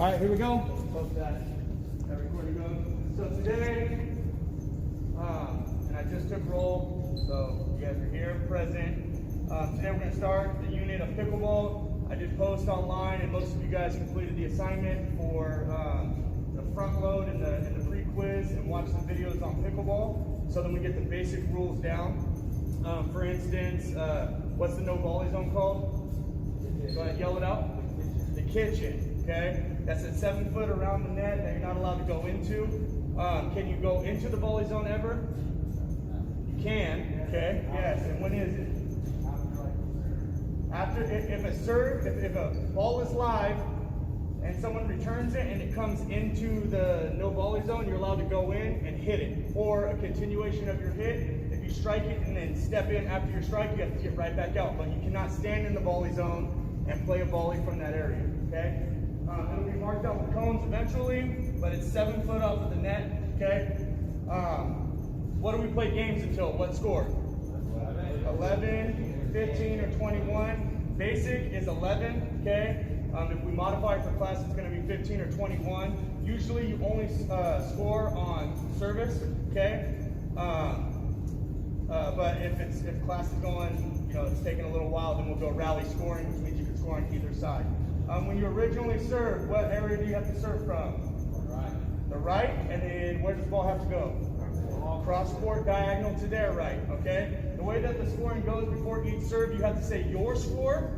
right, here we go. Hope that recording goes. So today, and I just took roll, so you guys are here, present. Today we're going to start the unit of pickleball. I did post online, and most of you guys completed the assignment for the front load and the pre-quiz and watched the videos on pickleball. So then we get the basic rules down. For instance, what's the no volley zone called? Go ahead, yell it out. The kitchen, okay? That's at 7 foot around the net that you're not allowed to go into. Can you go into the volley zone ever? You can, okay? Yes, and when is it? After, if a ball is live and someone returns it and it comes into the no volley zone, you're allowed to go in and hit it. Or a continuation of your hit, if you strike it and then step in after your strike, you have to get right back out. But you cannot stand in the volley zone and play a volley from that area, okay? It'll be marked out with cones eventually, but it's 7 foot off of the net, okay? What do we play games until? What score? 11, 15, or 21. Basic is 11, okay? If we modify it for class, it's going to be 15 or 21. Usually you only score on service, okay? But if class is going, it's taking a little while, then we'll go rally scoring, which means you can score on either side. When you originally serve, what area do you have to serve from? The right, and then where does the ball have to go? Cross court, diagonal to their right, okay? The way that the scoring goes before each serve, you have to say your score,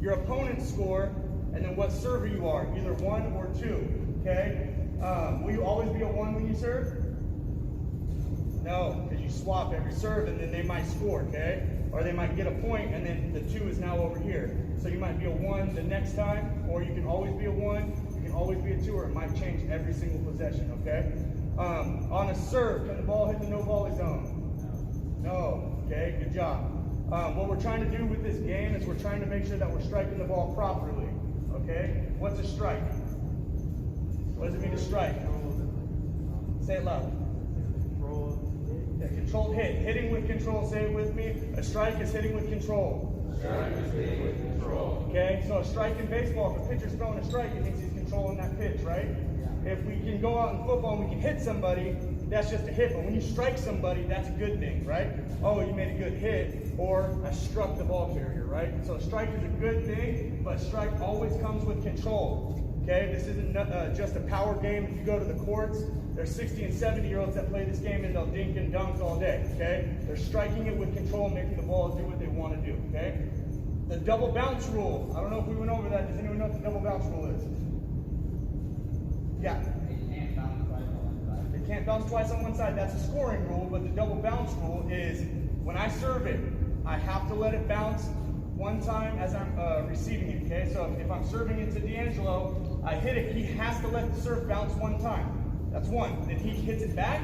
your opponent's score, and then what server you are, either 1 or 2, okay? Will you always be a 1 when you serve? No, because you swap every serve and then they might score, okay? Or they might get a point and then the 2 is now over here. So you might be a 1 the next time, or you can always be a 1, you can always be a 2, or it might change every single possession, okay? On a serve, can the ball hit the no volley zone? No, okay, good job. What we're trying to do with this game is we're trying to make sure that we're striking the ball properly, okay? What's a strike? What does it mean to strike? Say it loud. Yeah, controlled hit. Hitting with control. Say it with me. A strike is hitting with control. Strike is hitting with control. Okay, so a strike in baseball, if a pitcher's throwing a strike, it means he's controlling that pitch, right? Yeah. If we can go out in football and we can hit somebody, that's just a hit. But when you strike somebody, that's a good thing, right? Oh, you made a good hit, or I struck the ball carrier, right? So a strike is a good thing, but strike always comes with control. Okay, this isn't just a power game. If you go to the courts, there's 60 and 70-year-olds that play this game and they'll dink and dunk all day, okay? They're striking it with control, making the ball do what they want to do, okay? The double bounce rule. I don't know if we went over that. Does anyone know what the double bounce rule is? Yeah. It can't bounce twice on one side. That's a scoring rule, but the double bounce rule is when I serve it, I have to let it bounce one time as I'm receiving it, okay? So if I'm serving it to D'Angelo, I hit it, he has to let the serve bounce one time. That's one. Then he hits it back,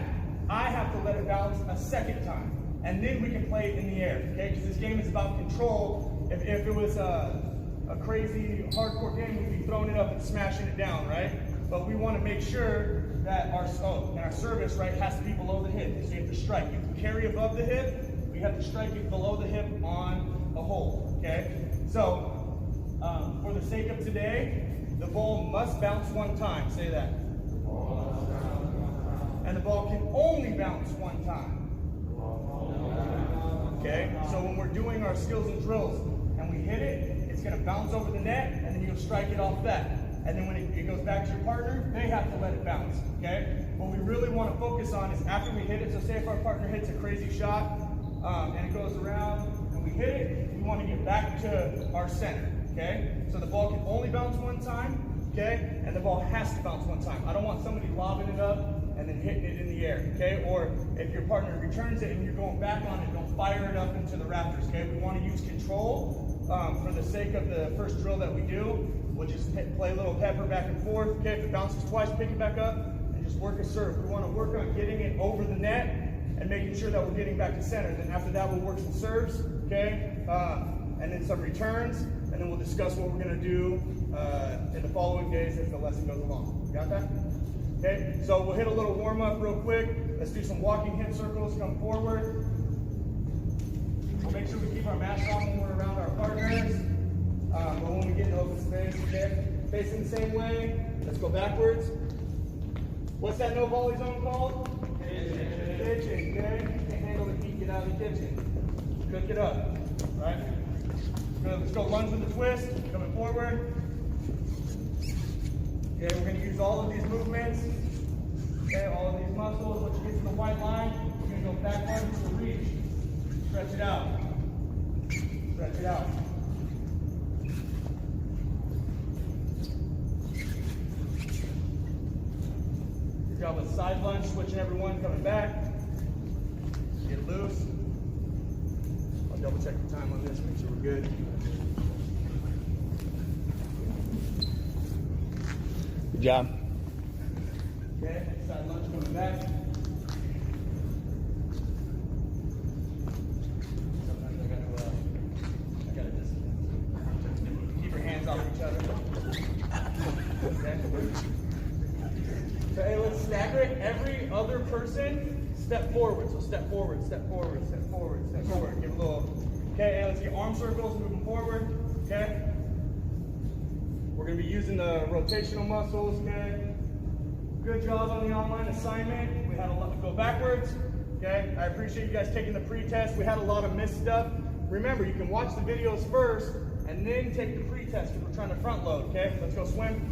I have to let it bounce a second time. And then we can play it in the air, okay? Because this game is about control. If it was a crazy hardcore game, we'd be throwing it up and smashing it down, right? But we want to make sure that our service, right, has to be below the hip. So you have to strike. You can carry above the hip, we have to strike it below the hip on a hole, okay? So, for the sake of today, the ball must bounce one time. Say that. And the ball can only bounce one time. Okay? So when we're doing our skills and drills and we hit it, it's going to bounce over the net and then you'll strike it off that. And then when it goes back to your partner, they have to let it bounce. Okay? What we really want to focus on is after we hit it, so say if our partner hits a crazy shot and it goes around and we hit it, we want to get back to our center. Okay? So the ball can only bounce one time. Okay? And the ball has to bounce one time. I don't want somebody lobbing it up and then hitting it in the air, okay? Or if your partner returns it and you're going back on it, don't fire it up into the rafters, okay? We want to use control for the sake of the first drill that we do. We'll just play a little pepper back and forth, okay? If it bounces twice, pick it back up and just work a serve. We want to work on getting it over the net and making sure that we're getting back to center. Then after that, we'll work some serves, okay? And then some returns, and then we'll discuss what we're going to do in the following days as the lesson goes along. Got that? Okay, so we'll hit a little warm up real quick. Let's do some walking hip circles, come forward. We'll make sure we keep our mask on when we're around our partners. But when we get in open space, okay? Facing the same way. Let's go backwards. What's that no volley zone called? Kitchen. Kitchen, okay? Can't handle the heat, get out of the kitchen. Cook it up, right? Good, let's go lunge with the twist, coming forward. Okay, we're gonna use all of these movements. Okay, all of these muscles. Once you get to the white line, we're gonna go back lunge to the reach. Stretch it out. Stretch it out. Good job with side lunge, switching everyone, coming back. Get loose. I'll double check the time on this, make sure we're good. Good job. Okay, side lunge coming back. Sometimes I gotta just keep your hands off each other. Okay. So hey, let's stagger it. Every other person, step forward. So step forward, step forward, step forward, step forward. Give a little. Okay, and let's get arm circles moving forward. Okay. We're going to be using the rotational muscles. Okay. Good job on the online assignment. We had a lot to go backwards. Okay. I appreciate you guys taking the pre-test. We had a lot of missed stuff. Remember, you can watch the videos first and then take the pre-test because we're trying to front load. Okay. Let's go swim.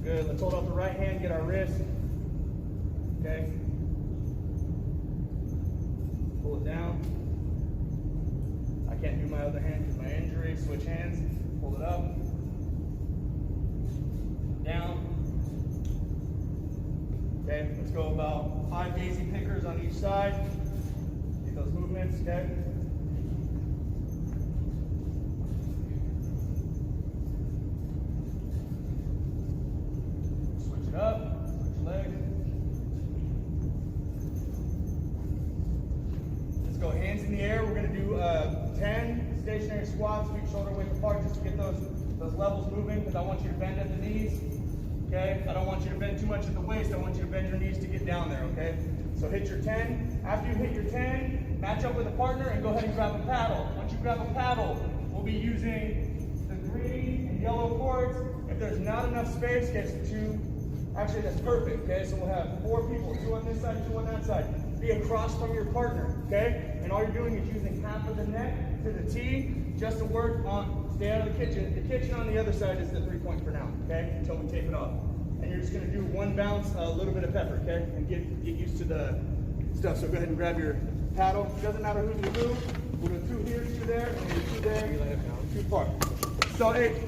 Good. Let's hold out the right hand, get our wrist. Okay. Pull it down. I can't do my other hand because my injury. Switch hands. Hold it up. Down. Okay. Let's go about 5 daisy pickers on each side. Get those movements. Okay. Up, switch legs. Let's go hands in the air. We're going to do 10 stationary squats, feet shoulder width apart, just to get those levels moving, because I want you to bend at the knees. Okay? I don't want you to bend too much at the waist. I want you to bend your knees to get down there. Okay? So hit your 10. After you hit your 10, match up with a partner and go ahead and grab a paddle. Once you grab a paddle, we'll be using the green and yellow cords. If there's not enough space, get two. Actually, that's perfect, okay? So we'll have 4 people, 2 on this side, 2 on that side. Be across from your partner, okay? And all you're doing is using half of the neck to the T just to work on, stay out of the kitchen. The kitchen on the other side is the 3-point for now, okay? Until we tape it off. And you're just gonna do 1 bounce, a little bit of pepper, okay? And get used to the stuff. So go ahead and grab your paddle. Doesn't matter who you move. We'll do 2 here, 2 there, and then 2 there, 2 far. So hey,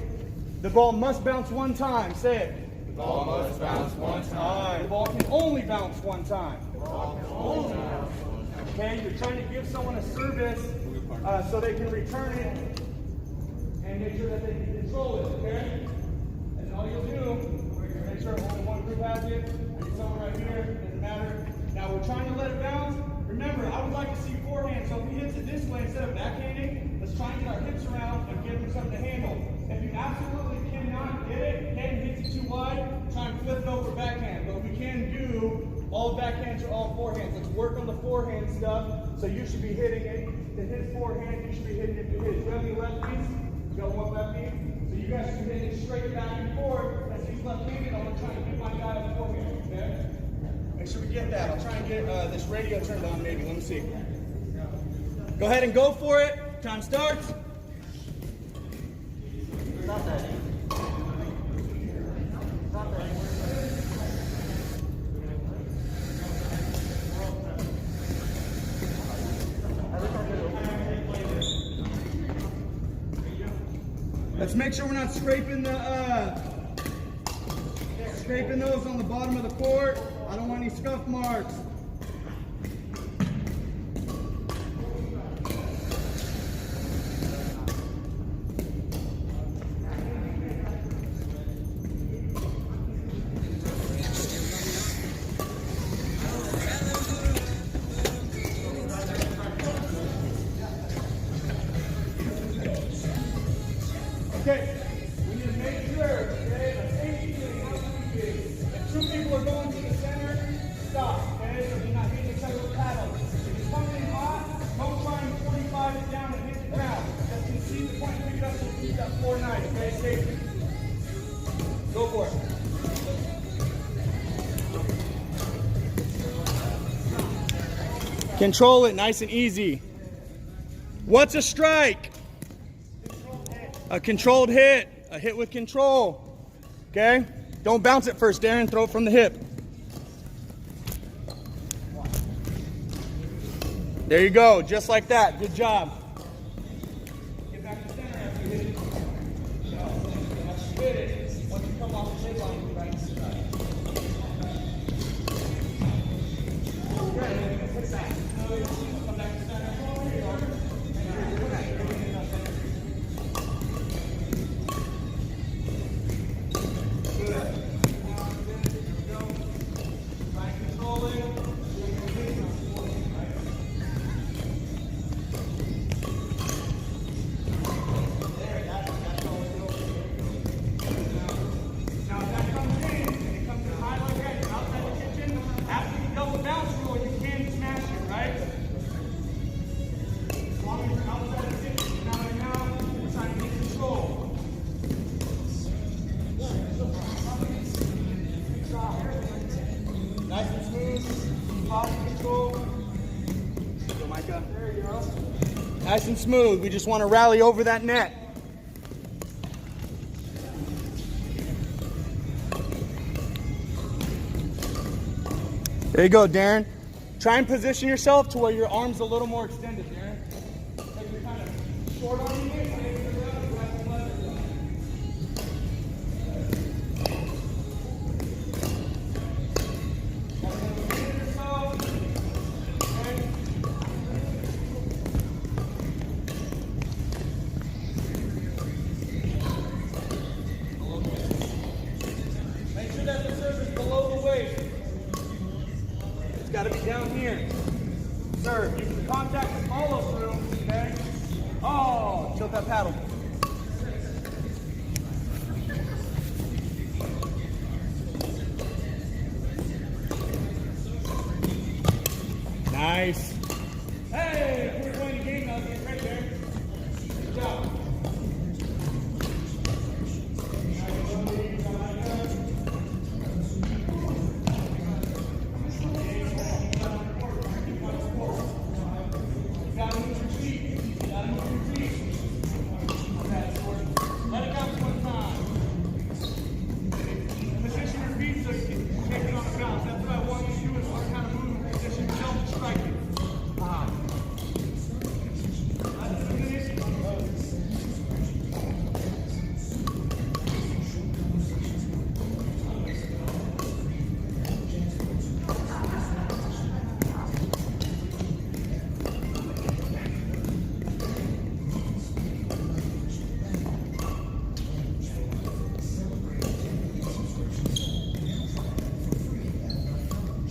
the ball must bounce 1 time. Say it. The ball must bounce 1 time. The ball can only bounce 1 time. The ball can only bounce 1 time. Okay, you're trying to give someone a service so they can return it and make sure that they can control it, okay? And all you'll do, make sure only one group has it, maybe someone right here, doesn't matter. Now we're trying to let it bounce. Remember, I would like to see forehand, so if he hits it this way instead of backhanding, let's try and get our hips around and give him something to handle. If you absolutely cannot get it, and hits it too wide, try and flip it over backhand. But we can do all backhands or all forehands. Let's work on the forehand stuff. So you should be hitting it to his forehand, you should be hitting it to his. You have any lefties? You got one lefty? So you guys should be hitting it straight back and forth. As he's left-handed, I'm going to try and get my guy a forehand, okay? Make sure we get that. I'll try and get this radio turned on maybe. Let me see. Go ahead and go for it. Time starts. Stop that. Stop that. Let's make sure we're not scraping those on the bottom of the court. I don't want any scuff marks. Okay, we need to make sure, okay, a safety thing. If 2 people are going to the center, stop, okay? So you're not hitting each other with paddles. If you're coming in hot, don't try and 4 nice, okay? Safety. Go for it. Control it, nice and easy. What's a strike? A controlled hit. A hit with control. Okay? Don't bounce it first, Darren. Throw it from the hip. There you go, just like that. Good job. Get back to center after you hit it. Once you hit it, once you come off the midline, you right to strike. Good, and then you can put it back. Come back to center. Here you go. Good. Try and control it. Nice and smooth, body control. Go, Micah. There you go. Nice and smooth. We just want to rally over that net. There you go, Darren. Try and position yourself to where your arm's a little more extended, Darren. Like you're kind of short on you. Make sure that the serve is below the waist. It's got to be down here. Serve. You can contact the follow through. Okay. Oh, tilt that paddle. Nice. Hey, we're going to game now. Get right there. Good job.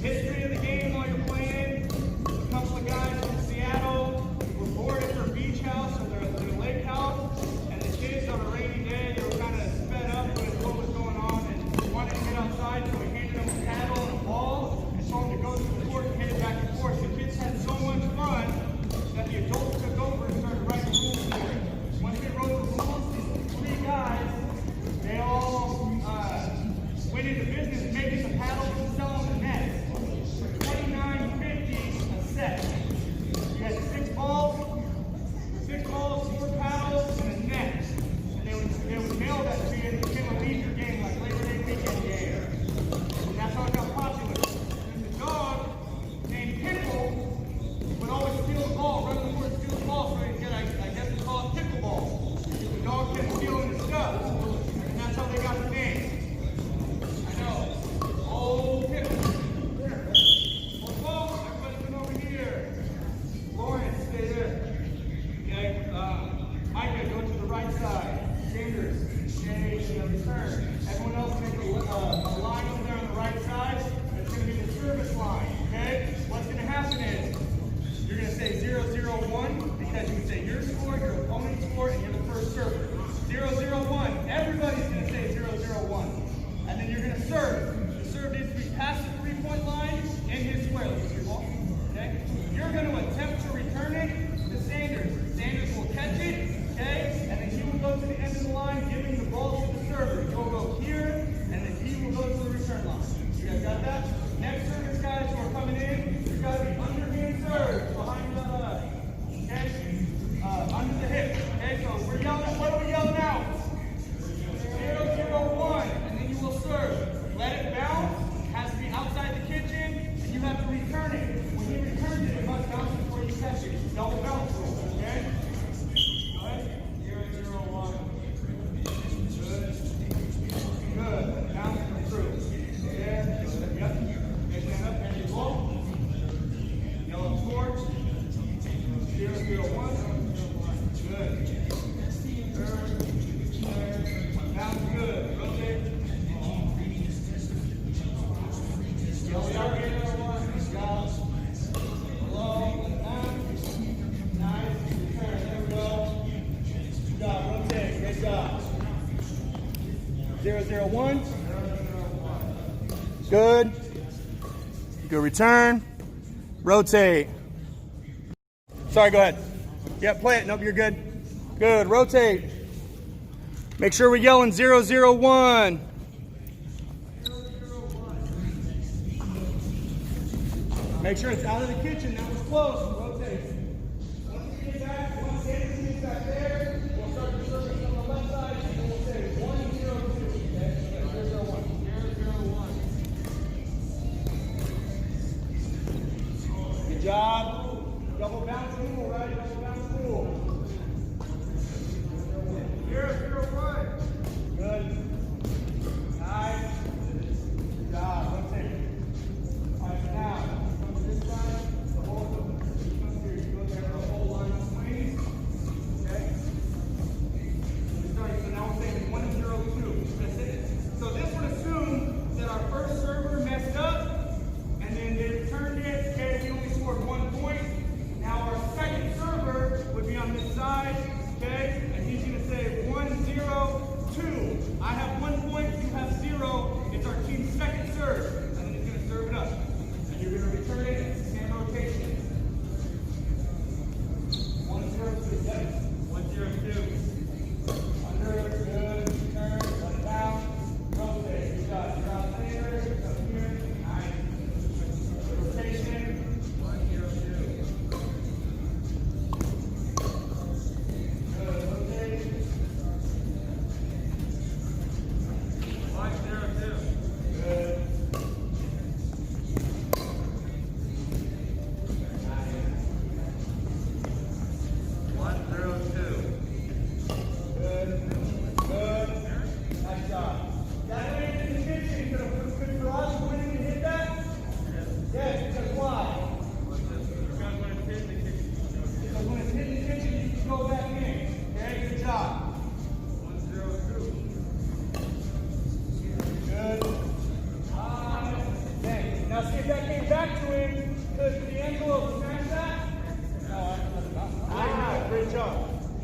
History of the game while you're playing. A couple of guys from Seattle were bored at their beach house or their lake house, and the kids on a rainy day, they were kind of sped up with what was going on and wanted to get outside, so we handed them a paddle and a ball and told them to go to the court and hit it back and forth. The kids had so much fun that the adults took over and started writing rules for it. Once they wrote the rules, these 3 guys, they all went into business making the paddles and selling the nets. $29.50 a set. You had 6 balls, 4 paddles, and a net. And they would mail that to you and it became a leisure game like Labor Day weekend game. And that's how it got popular. And the dog named Pickle would always steal the ball, run the court, steal the ball, so he'd get, I guess we call it Pickleball. The dog kept stealing the stuff. And that's how they got the name. I know. Oh, Pickle. Micah, go to the right side. Sanders, stay in return. Everyone else make a line over there on the right side. It's going to be the service line, okay? What's going to happen is you're going to say 0-0-1 because you can say your score, your opponent's score, and you're the first server. 0-0-1. Everybody's going to say 0-0-1. And then you're going to serve. The serve needs to be past the 3-point line in his square. Okay? You're going to attempt to return it to Sanders. Sanders will catch it, okay? And then he will go to the end of the line. 0-0-1. Good. Good return. Rotate. Sorry, go ahead. Yep, play it. Nope, you're good. Good. Rotate. Make sure we're yelling 0-0-1. Make sure it's out of the kitchen. That was close. Rotate. Once we get back, once Anderson is back there, we'll start the service on the left side, and we'll say 1-0-2. Okay? 0-0-1. 0-0-1. Good job. Double bounce rule, right? Double bounce rule. 0-0-1. Good. Nice. Good job. Rotate. All right, now. This side, the whole here, you go there, the whole line of swings. Okay? So now we're saying 1-0-2. That's it. So this would assume that our first server messed up, and then they returned it. Okay, we only scored 1 point. Now our second server would be on this side. Okay? And he's going to say 1-0-2. I have 1 point, you have 0. It's our team's second serve. And then he's going to serve it up. And you're going to return it. It's the same rotation. 1-0-2. Yes. 1-0-2. Under. Good. Return. Let it down. Rotate. Good job. You're out there. Up here. Nice. Rotation. 1-0-2. Good. Rotate. 1-0-2. Good.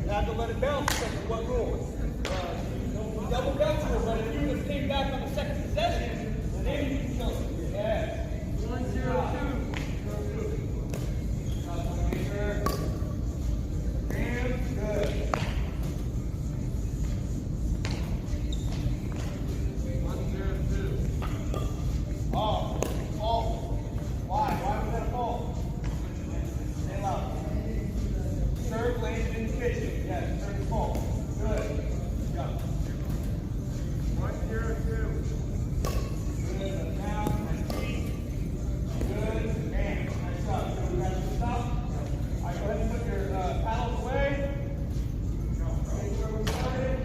You have to let it bounce because of what rule? Double bounce rule, but if you just came back on the second possession, then you can kill it. Yeah. 1-0-2. And good. 1-0-2. Off. Why? Why was that a fault? Stay loud. Serve landed in the kitchen. Yes, serve fault. Good. Good job. 1-0-2. Good. Down and feet. Good. And nice job. So we got to stop. All right, go ahead and put your paddles away. Make sure we started.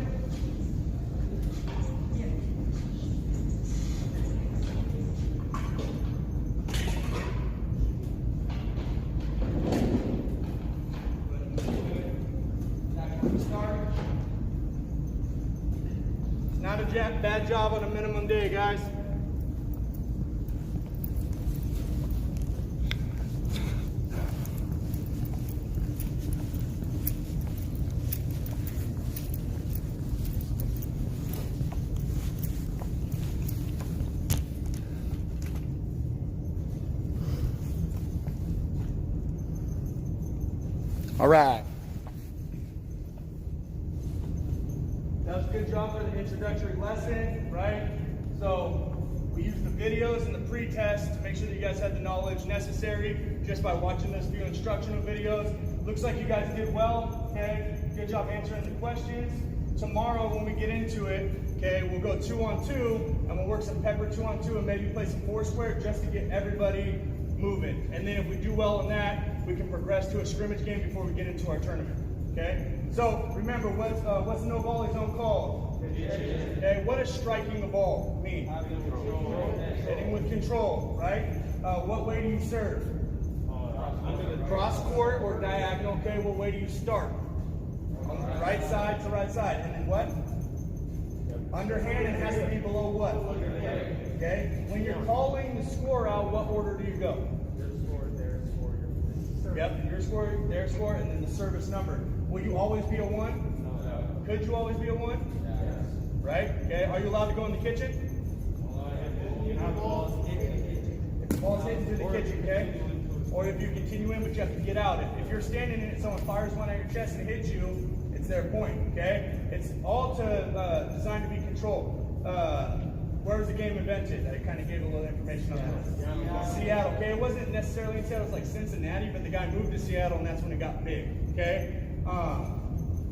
Not a bad job on a minimum day, guys. All right. That was a good job for the introductory lesson, right? So we used the videos and the pre-test to make sure that you guys had the knowledge necessary just by watching those few instructional videos. Looks like you guys did well, okay? Good job answering the questions. Tomorrow when we get into it, okay, we'll go 2-on-2 and we'll work some pepper 2-on-2 and maybe play some Foursquare just to get everybody moving. And then if we do well in that, we can progress to a scrimmage game before we get into our tournament, okay? So remember, what's no volley zone called? Okay, what does striking a ball mean? Hitting with control, right? What way do you serve? Cross court or diagonal, okay? What way do you start? On the right side to right side. And then what? Underhand, it has to be below what? Okay? When you're calling the score out, what order do you go? Yep, your score, their score, and then the service number. Will you always be a 1? No. Could you always be a 1? Yes. right? Okay, are you allowed to go in the kitchen? If the ball's hitting through the kitchen, okay? Or if you continue in, but you have to get out. If you're standing in it, someone fires one at your chest and hits you, it's their point, okay? It's all designed to be controlled. Where was the game invented? I kind of gave a little information on that. Seattle, okay? It wasn't necessarily in Seattle, it was like Cincinnati, but the guy moved to Seattle and that's when it got big, okay?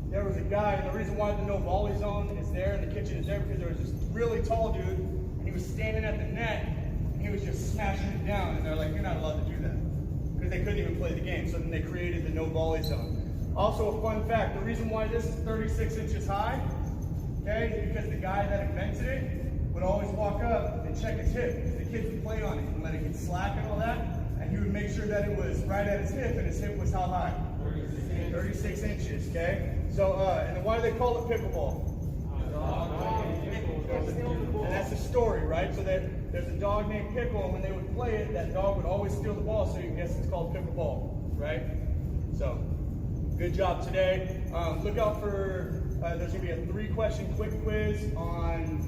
There was a guy, and the reason why the no volley zone is there and the kitchen is there because there was this really tall dude and he was standing at the net and he was just smashing it down and they're like, you're not allowed to do that because they couldn't even play the game. So then they created the no volley zone. Also a fun fact, the reason why this is 36 inches high, okay, is because the guy that invented it would always walk up and check his hip because the kids would play on it and let it get slack and all that, and he would make sure that it was right at his hip, and his hip was how high? 36 inches, okay? So, and then why do they call it pickleball? And that's the story, right? So there's a dog named Pickle, and when they would play it, that dog would always steal the ball, so you can guess it's called pickleball, right? So, good job today. Look out for, there's going to be a 3-question quick quiz on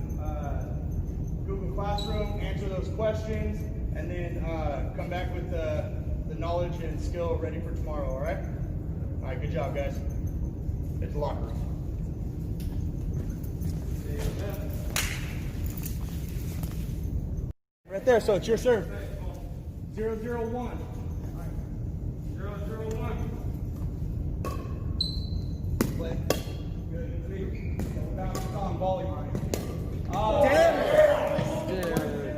Google Classroom. Answer those questions, and then come back with the knowledge and skill ready for tomorrow, all right? All right, good job, guys. It's the locker room. Right there, so it's your serve. 0-0-1. 0-0-1. Play. Good. Bounce on volley line. Oh, damn it!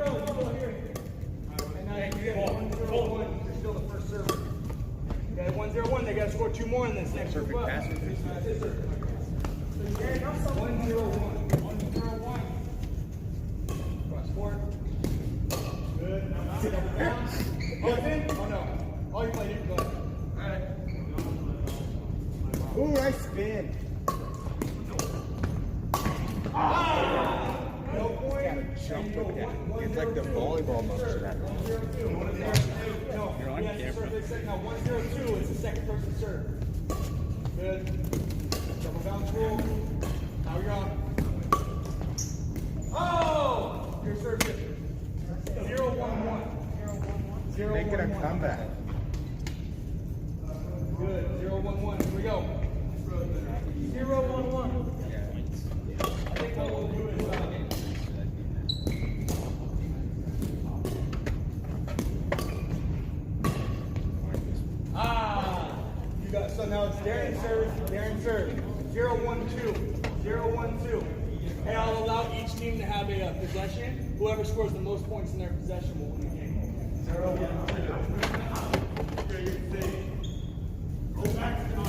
1-0. And now you get 1-0-1. You're still the first server. You got 1-0-1. They got to score 2 more in this next group up. 1-0-1. 1-0-1. Cross court. Good. Oh, it's in? Oh, no. Oh, you played it. Go ahead. All right. Ooh, nice spin. No point. Jump with that. It's like the volleyball motion. No, you're on camera. Now 1-0-2 is the second person serve. Good. Double bounce rule. Now you're on. Oh! Your serve is 0-1-1. 0-1-1. Making a comeback. Good. 0-1-1. Here we go. 0-1-1. I think what we'll do is you got, so now it's Darren serve, 0-1-2, 0-1-2. Hey, I'll allow each team to have a possession. Whoever scores the most points in their possession will win the game. 0-1-2. Go back to the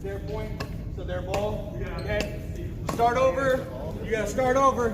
their point, so their ball. Okay. Start over. You gotta start over.